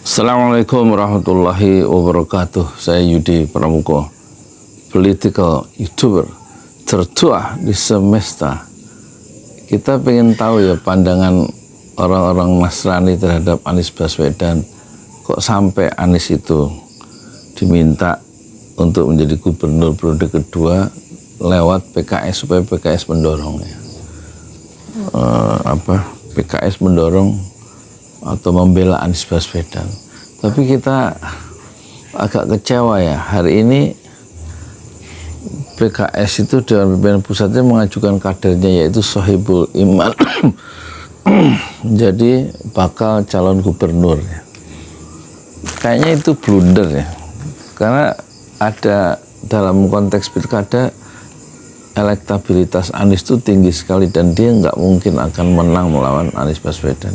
Assalamualaikum warahmatullahi wabarakatuh. Saya Yudi Pramuko, political YouTuber tertua di semesta. Kita pengen tahu ya pandangan orang-orang Nasrani terhadap Anies Baswedan. Kok sampai Anies itu diminta untuk menjadi gubernur periode kedua lewat PKS, supaya PKS mendorong ya. PKS mendorong atau membela Anies Baswedan. Tapi kita agak kecewa ya, hari ini PKS itu Dewan Pimpinan Pusatnya mengajukan kadernya yaitu Sohibul Iman jadi bakal calon gubernur ya. Kayaknya itu blunder ya, karena ada dalam konteks pilkada elektabilitas Anies itu tinggi sekali dan dia nggak mungkin akan menang melawan Anies Baswedan.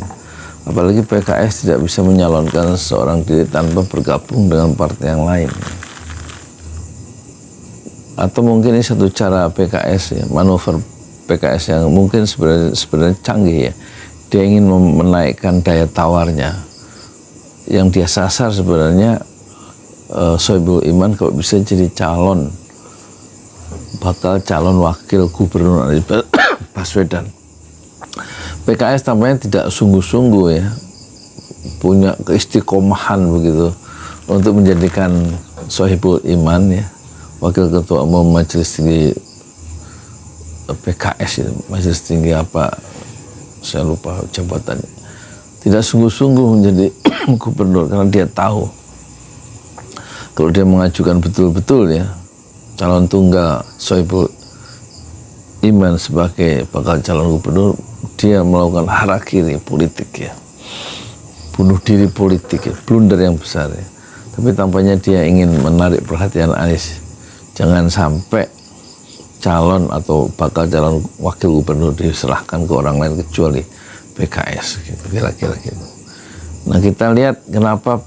Apalagi PKS tidak bisa menyalonkan seorang diri tanpa bergabung dengan partai yang lain. Atau mungkin ini satu cara PKS ya, manuver PKS yang mungkin sebenarnya canggih ya. Dia ingin menaikkan daya tawarnya. Yang dia sasar sebenarnya Sohibul Iman kalau bisa jadi bakal calon wakil gubernur Anies Baswedan. PKS tampaknya tidak sungguh-sungguh ya, punya keistiqomahan begitu untuk menjadikan Sohibul Iman ya wakil ketua umum Majelis Tinggi PKS ya, Majelis Tinggi apa saya lupa jabatannya. Tidak sungguh-sungguh menjadi gubernur karena dia tahu kalau dia mengajukan betul-betul ya calon tunggal Sohibul Iman sebagai bakal calon gubernur, dia melakukan harakiri politik ya, bunuh diri politik ya, blunder yang besar ya. Tapi tampaknya dia ingin menarik perhatian Anies, jangan sampai calon atau bakal calon wakil gubernur diserahkan ke orang lain kecuali PKS gitu, kira-kira gitu. Nah kita lihat kenapa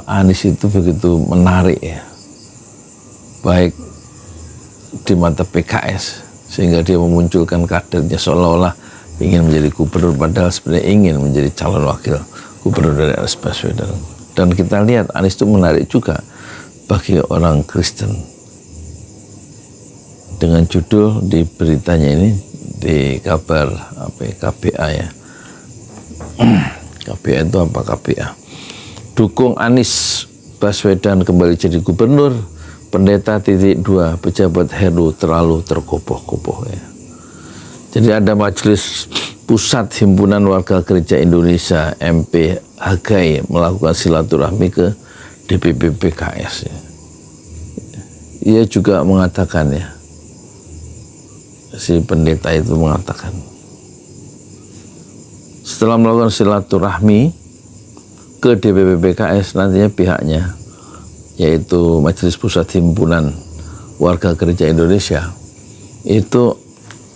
Anies itu begitu menarik ya, baik di mata PKS, sehingga dia memunculkan kadernya seolah-olah ingin menjadi gubernur, padahal sebenarnya ingin menjadi calon wakil gubernur dari Anies Baswedan. Dan kita lihat Anies itu menarik juga bagi orang Kristen. Dengan judul di beritanya ini, di kabar KBA ya. KBA itu apa KBA? Dukung Anies Baswedan kembali jadi gubernur, Pendeta .2 pejabat Heru terlalu terkopoh-kopoh ya. Jadi ada Majelis Pusat Himpunan Warga Gereja Indonesia MPHGI melakukan silaturahmi ke DPP PKS ya. Ia juga mengatakan ya, si pendeta itu mengatakan setelah melakukan silaturahmi ke DPP PKS, nantinya pihaknya yaitu Majelis Pusat Himpunan Warga Gereja Indonesia itu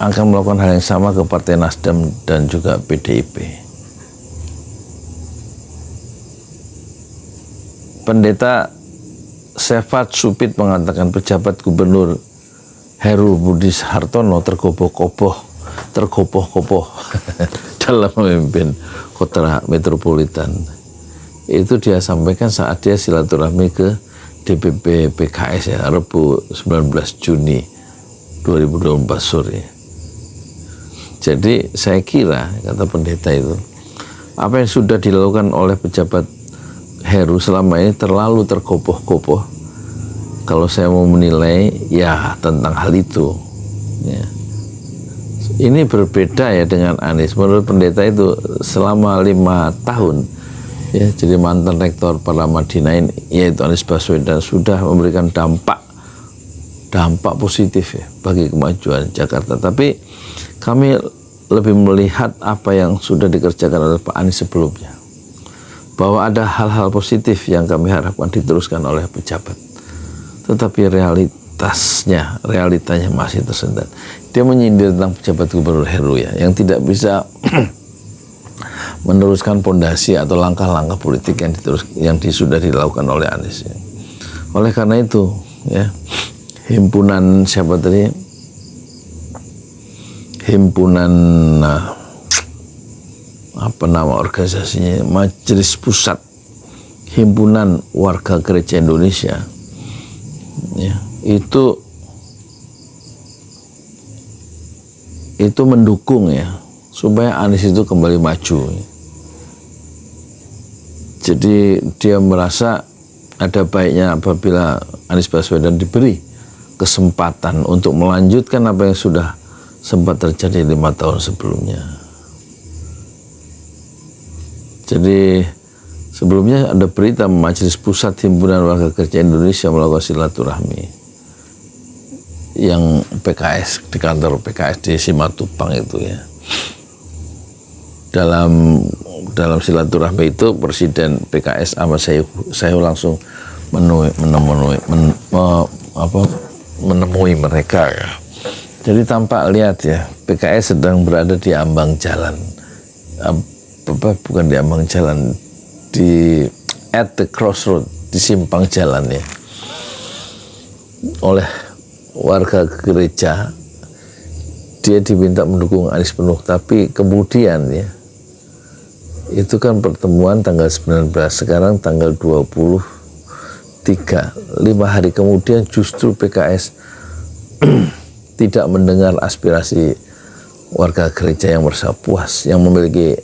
akan melakukan hal yang sama ke Partai Nasdem dan juga PDIP. Pendeta Sefat Supit mengatakan pejabat Gubernur Heru Budi Hartono terkopoh-kopoh dalam memimpin kota metropolitan. Itu dia sampaikan saat dia silaturahmi ke DPP PKS ya, Rabu 19 Juni 2024 sore. Jadi saya kira, kata pendeta itu, apa yang sudah dilakukan oleh pejabat Heru selama ini terlalu terkopoh-kopoh. Kalau saya mau menilai ya tentang hal itu ya. Ini berbeda ya dengan Anies. Menurut pendeta itu selama 5 tahun ya, jadi mantan rektor Paramadina yaitu Anies Baswedan sudah memberikan dampak positif ya bagi kemajuan Jakarta. Tapi kami lebih melihat apa yang sudah dikerjakan oleh Pak Anies sebelumnya, bahwa ada hal-hal positif yang kami harapkan diteruskan oleh pejabat. Tetapi realitanya masih tersendat. Dia menyindir tentang pejabat Gubernur Heru ya, yang tidak bisa meneruskan pondasi atau langkah-langkah politik yang sudah dilakukan oleh Anies ya. Oleh karena itu ya, himpunan apa nama organisasinya, Majelis Pusat Himpunan Warga Gereja Indonesia, ya, itu mendukung ya supaya Anies itu kembali maju. Jadi dia merasa ada baiknya apabila Anies Baswedan diberi kesempatan untuk melanjutkan apa yang sudah sempat terjadi 5 tahun sebelumnya. Jadi sebelumnya ada berita Majelis Pusat Himpunan Warga Gereja Indonesia melakukan silaturahmi yang PKS di kantor PKS di Simatupang itu ya. Dalam silaturahmi itu Presiden PKS Ahmad Sayhu langsung menemui mereka ya. Jadi tampak lihat ya, PKS sedang berada di ambang jalan, bukan di ambang jalan, at the crossroad, di simpang jalan ya, oleh warga gereja. Dia diminta mendukung Anies penuh, tapi kemudian ya, itu kan pertemuan tanggal 19, sekarang tanggal 23, 5 hari kemudian justru PKS tidak mendengar aspirasi warga gereja yang merasa puas, yang memiliki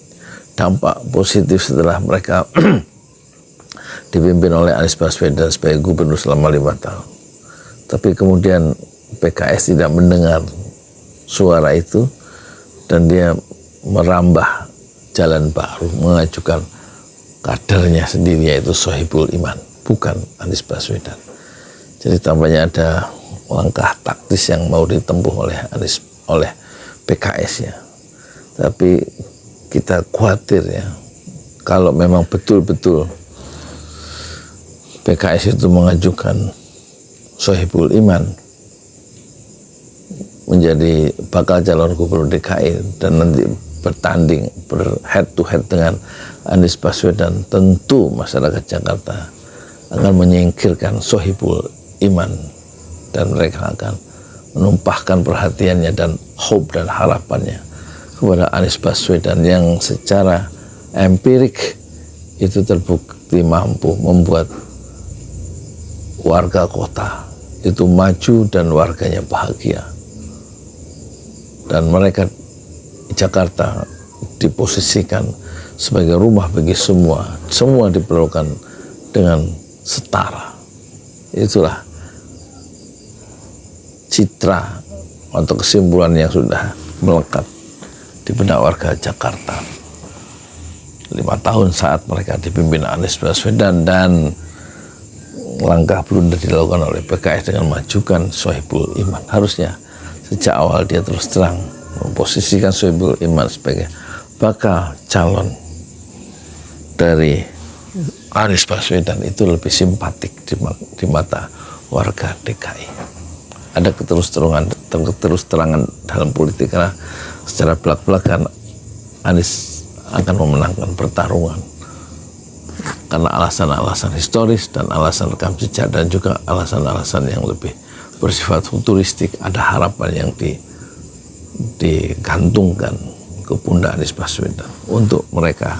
dampak positif setelah mereka dipimpin oleh Anies Baswedan sebagai gubernur selama 5 tahun. Tapi kemudian PKS tidak mendengar suara itu dan dia merambah jalan baru, mengajukan kadernya sendiri yaitu Sohibul Iman, bukan Anies Baswedan. Jadi tampaknya ada langkah taktis yang mau ditempuh oleh PKS ya. Tapi kita khawatir ya, kalau memang betul-betul PKS itu mengajukan Sohibul Iman menjadi bakal calon gubernur DKI dan nanti bertanding head to head dengan Anies Baswedan, tentu masyarakat Jakarta akan menyingkirkan Sohibul Iman dan mereka akan menumpahkan perhatiannya dan hope dan harapannya kepada Anies Baswedan yang secara empirik itu terbukti mampu membuat warga kota itu maju dan warganya bahagia, dan mereka Jakarta diposisikan sebagai rumah bagi semua diperlukan dengan setara. Itulah citra atau kesimpulan yang sudah melekat di benak warga Jakarta 5 tahun saat mereka dipimpin Anies Baswedan, dan langkah blunder dilakukan oleh PKS dengan mengajukan Sohibul Iman. Harusnya sejak awal dia terus terang memposisikan Sohibul Iman sebagai bakal calon dari Anies Baswedan, itu lebih simpatik di mata warga DKI. Ada keterus-terangan dalam politik karena secara belak-belakan Anies akan memenangkan pertarungan karena alasan-alasan historis dan alasan rekam jejak dan juga alasan-alasan yang lebih bersifat futuristik. Ada harapan yang digantungkan ke pundak Anies Baswedan untuk mereka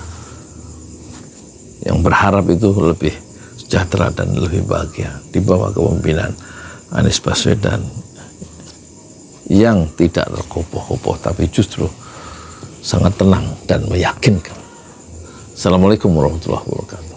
yang berharap itu lebih sejahtera dan lebih bahagia di bawah kepemimpinan Anies Baswedan yang tidak terkopoh-kopoh tapi justru sangat tenang dan meyakinkan. Assalamualaikum warahmatullahi wabarakatuh.